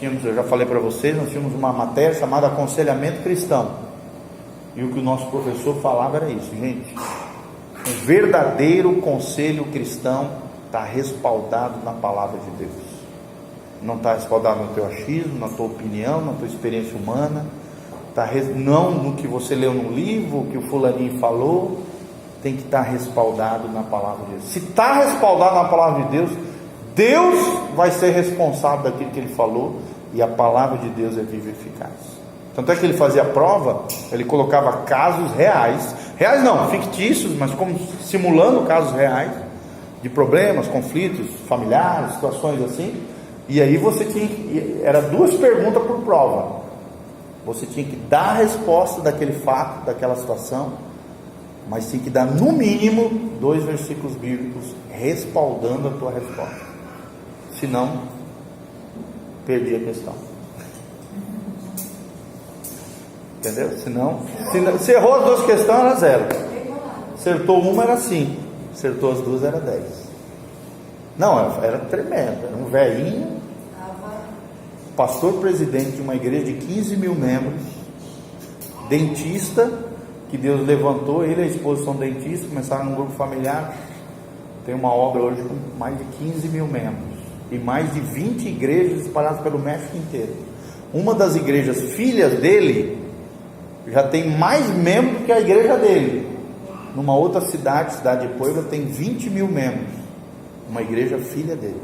eu já falei para vocês, nós tínhamos uma matéria chamada Aconselhamento Cristão. E o que o nosso professor falava era isso, gente. Um verdadeiro conselho cristão está respaldado na palavra de Deus. Não está respaldado no teu achismo, na tua opinião, na tua experiência humana. Não no que você leu no livro, o que o fulaninho falou. Tem que estar respaldado na palavra de Deus. Se está respaldado na palavra de Deus, Deus vai ser responsável daquilo que Ele falou. E a palavra de Deus é viva e eficaz. Tanto é que ele fazia prova, ele colocava casos reais não, fictícios, mas como simulando casos reais, de problemas, conflitos familiares, situações assim. E aí você tinha, era 2 perguntas por prova. Você tinha que dar a resposta daquele fato, daquela situação, mas tinha que dar no mínimo 2 versículos bíblicos respaldando a tua resposta. Senão, perdi a questão. Entendeu? Senão, se errou as 2 questões, era 0. Acertou uma, era 5. Acertou as 2, era 10. Não, era tremendo. Era um velhinho, pastor presidente de uma igreja de 15 mil membros, dentista, que Deus levantou. Ele e a esposa são dentistas, começaram num grupo familiar. Tem uma obra hoje com mais de 15 mil membros e mais de 20 igrejas espalhadas pelo México inteiro. Uma das igrejas filhas dele já tem mais membros que a igreja dele. Numa outra cidade de Puebla, tem 20 mil membros, uma igreja filha dele.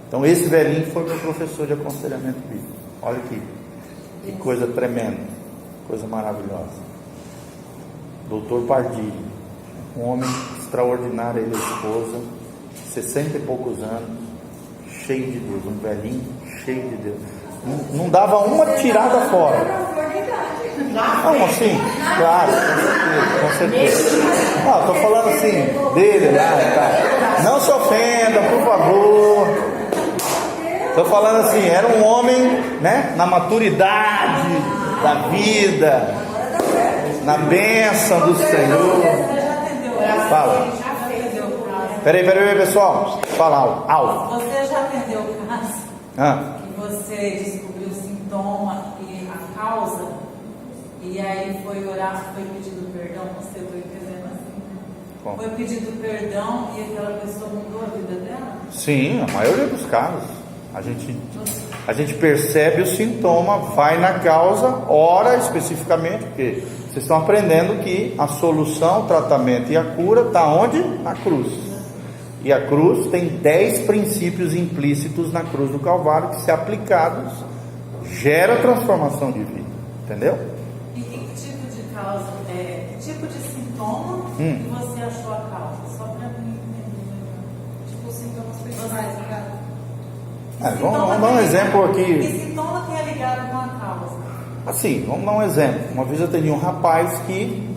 Então esse velhinho foi meu professor de aconselhamento bíblico. Olha aqui, que coisa tremenda, coisa maravilhosa. Doutor Pardilho, um homem extraordinário, ele e a esposa, 60 e poucos anos, cheio de Deus, um velhinho cheio de Deus. Não dava uma tirada fora. Não, assim, claro, com certeza. Não, estou falando assim, dele lá, tá. Não se ofenda, por favor. Estou falando assim, era um homem, né, na maturidade da vida, na bênção do Senhor. Fala. Peraí, pessoal. Fala alto. Você já atendeu o caso que você descobriu o sintoma e a causa, e aí foi orar, foi pedido perdão? Você foi entendendo assim? Bom. Foi pedido perdão e aquela pessoa mudou a vida dela? Sim, a maioria dos casos. A gente percebe o sintoma, vai na causa, ora especificamente, porque vocês estão aprendendo que a solução, o tratamento e a cura está onde? Na cruz. E a cruz tem 10 princípios implícitos na cruz do Calvário que, se aplicados, gera transformação de vida. Entendeu? E que tipo de causa, que tipo de sintoma que você achou a causa? Só para mim entender. Tipo, os sintomas principais, vamos dar um exemplo aqui. Que sintoma que é ligado com a causa? Assim, vamos dar um exemplo. Uma vez eu atendi um rapaz que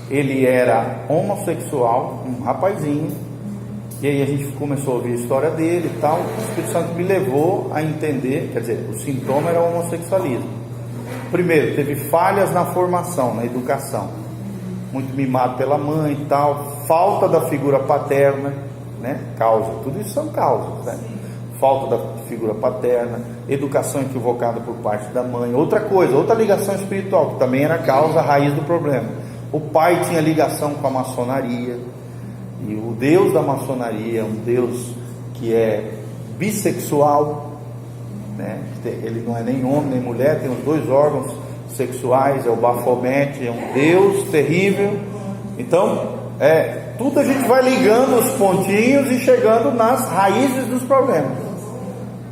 ele era homossexual, um rapazinho, e aí a gente começou a ouvir a história dele e tal. O Espírito Santo me levou a entender, quer dizer, o sintoma era o homossexualismo. Primeiro, teve falhas na formação, na educação, muito mimado pela mãe e tal, falta da figura paterna, né? Causa, tudo isso são causas, né? Falta da figura paterna, educação equivocada por parte da mãe. Outra coisa, outra ligação espiritual, que também era a causa, a raiz do problema. O pai tinha ligação com a maçonaria, e o Deus da maçonaria é um Deus que é bissexual, né? Ele não é nem homem nem mulher, tem os 2 órgãos sexuais, é o Baphomet, é um Deus terrível. Então, tudo a gente vai ligando os pontinhos e chegando nas raízes dos problemas.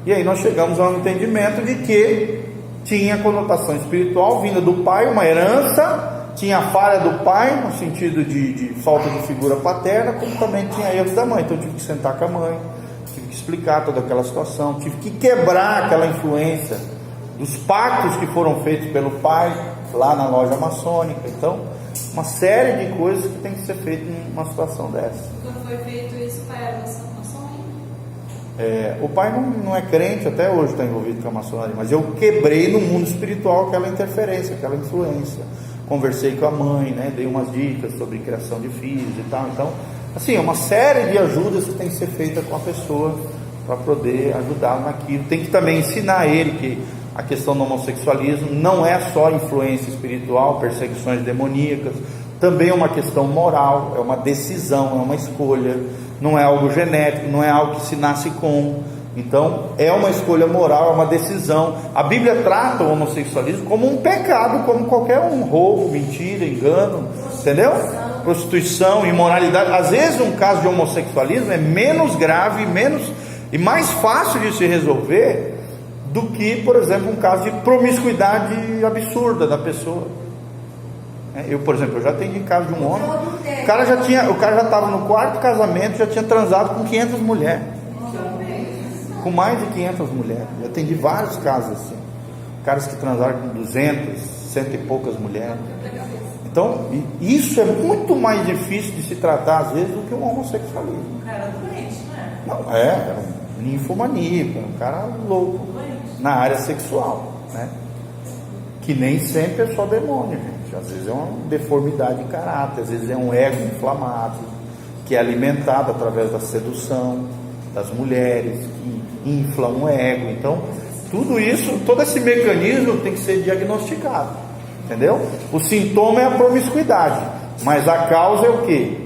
E aí nós chegamos ao entendimento de que tinha conotação espiritual vinda do pai, uma herança, tinha a falha do pai no sentido de falta de figura paterna, como também tinha erros da mãe. Então eu tive que sentar com a mãe, tive que explicar toda aquela situação, tive que quebrar aquela influência dos pactos que foram feitos pelo pai lá na loja maçônica. Então, uma série de coisas que tem que ser feito numa situação dessa. Quando foi feito isso, pai era maçônico? O pai não é crente, até hoje está envolvido com a maçonaria, mas eu quebrei no mundo espiritual aquela interferência, aquela influência. Conversei com a mãe, né, dei umas dicas sobre criação de filhos e tal. Então, assim, é uma série de ajudas que tem que ser feita com a pessoa para poder ajudá-lo naquilo. Tem que também ensinar ele que a questão do homossexualismo não é só influência espiritual, perseguições demoníacas, também é uma questão moral, é uma decisão, é uma escolha, não é algo genético, não é algo que se nasce com. Então é uma escolha moral, é uma decisão. A Bíblia trata o homossexualismo como um pecado, como qualquer um: roubo, mentira, engano, entendeu? Prostituição, imoralidade. Às vezes um caso de homossexualismo é menos grave, e mais fácil de se resolver do que, por exemplo, um caso de promiscuidade absurda da pessoa. Eu, por exemplo, eu já atendi caso de um homem, o cara já estava no quarto casamento, já tinha transado com 500 mulheres, com mais de 500 mulheres. Eu atendi vários casos assim, caras que transaram com 200, cento e poucas mulheres. Então, isso é muito mais difícil de se tratar às vezes do que um homossexualismo. Um cara doente, né? Não, era um ninfomaníaco, um cara louco na área sexual, né? Que nem sempre é só demônio, gente. Às vezes é uma deformidade de caráter, às vezes é um ego inflamado, que é alimentado através da sedução das mulheres, que inflam o ego. Então, tudo isso, todo esse mecanismo tem que ser diagnosticado, entendeu? O sintoma é a promiscuidade, mas a causa é o quê?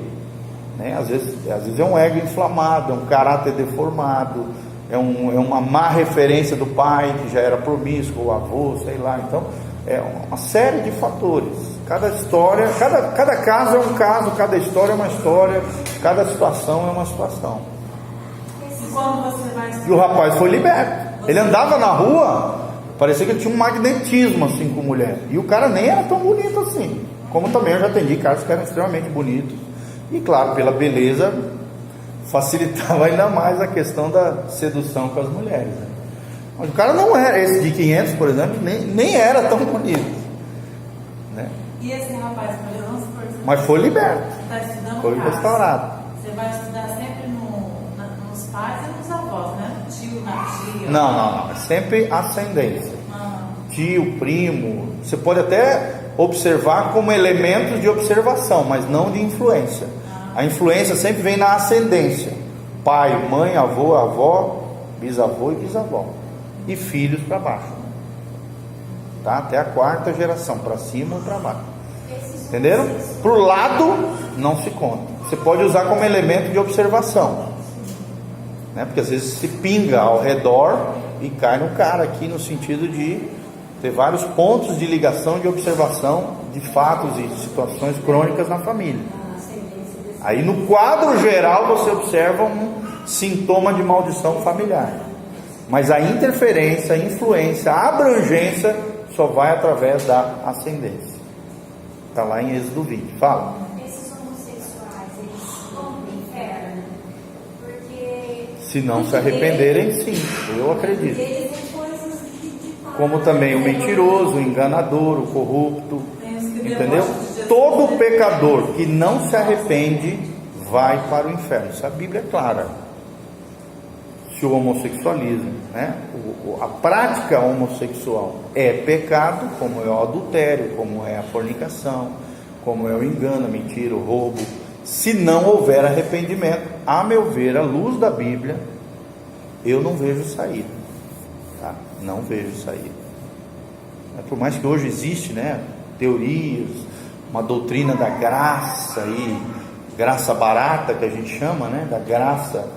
Né? Às vezes é um ego inflamado, é um caráter deformado, é uma má referência do pai, que já era promíscuo, o avô, sei lá. Então, é uma série de fatores. Cada história, cada caso é um caso, cada história é uma história, cada situação é uma situação. E quando você vai... E o rapaz foi liberto. Ele andava na rua, parecia que ele tinha um magnetismo assim com mulher. E o cara nem era tão bonito assim. Como também eu já atendi caras que eram extremamente bonitos. E claro, pela beleza, facilitava ainda mais a questão da sedução com as mulheres, né? Mas o cara não era, esse de 500, por exemplo, nem era tão bonito, né? E esse rapaz, mas foi liberto, está estudando, foi restaurado. Você vai estudar sempre nos pais e nos avós, né? Tio, na tia? Não, é sempre ascendência. Tio, primo, você pode até observar como elementos de observação, mas não de influência. A influência sempre vem na ascendência: pai, mãe, avô, avó, bisavô e bisavó, e filhos para baixo, tá? Até a quarta geração, para cima ou para baixo. Entenderam? Para o lado não se conta. Você pode usar como elemento de observação, né? Porque às vezes se pinga ao redor e cai no cara aqui, no sentido de ter vários pontos de ligação, de observação de fatos e situações crônicas na família. Aí no quadro geral você observa um sintoma de maldição familiar, mas a interferência, a influência, a abrangência só vai através da ascendência. Está lá em Êxodo 20. Fala. Esses homossexuais, eles vão para o inferno? Porque... Se não se arrependerem, sim, eu acredito. Eles têm coisas Como também o mentiroso, o enganador, o corrupto, entendeu? Todo pecador que não se arrepende vai para o inferno. Isso a Bíblia é clara. Se o homossexualismo, né? A prática homossexual é pecado, como é o adultério, como é a fornicação, como é o engano, a mentira, o roubo. Se não houver arrependimento, a meu ver, à luz da Bíblia, eu não vejo saída, tá? Não vejo saída. Por mais que hoje existe, né, teorias, uma doutrina da graça aí, graça barata que a gente chama, né, da graça.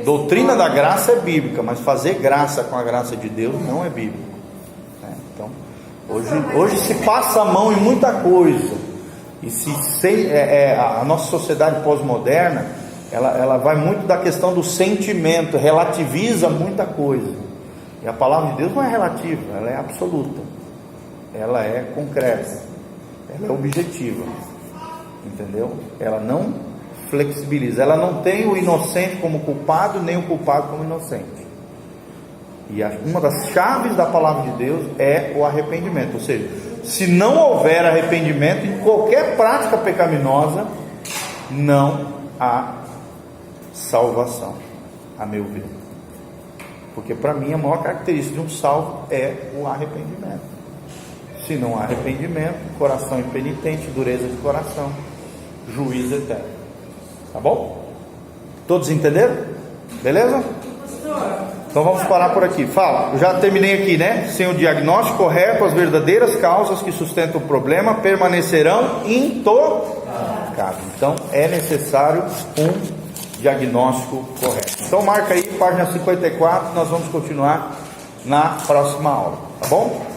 Doutrina da graça é bíblica, mas fazer graça com a graça de Deus não é bíblico, né? Então, hoje se passa a mão em muita coisa, e a nossa sociedade pós-moderna, ela vai muito da questão do sentimento, relativiza muita coisa, e a palavra de Deus não é relativa, ela é absoluta, ela é concreta, ela é objetiva, entendeu? Ela não flexibiliza, ela não tem o inocente como culpado, nem o culpado como inocente. E uma das chaves da palavra de Deus é o arrependimento. Ou seja, se não houver arrependimento em qualquer prática pecaminosa, não há salvação, a meu ver. Porque para mim a maior característica de um salvo é o arrependimento. Se não há arrependimento, coração impenitente, dureza de coração, juízo eterno. Tá bom? Todos entenderam? Beleza? Então vamos parar por aqui. Fala, eu já terminei aqui, né? Sem o diagnóstico correto, as verdadeiras causas que sustentam o problema permanecerão intocadas. Então é necessário um diagnóstico correto. Então marca aí, página 54, nós vamos continuar na próxima aula, tá bom?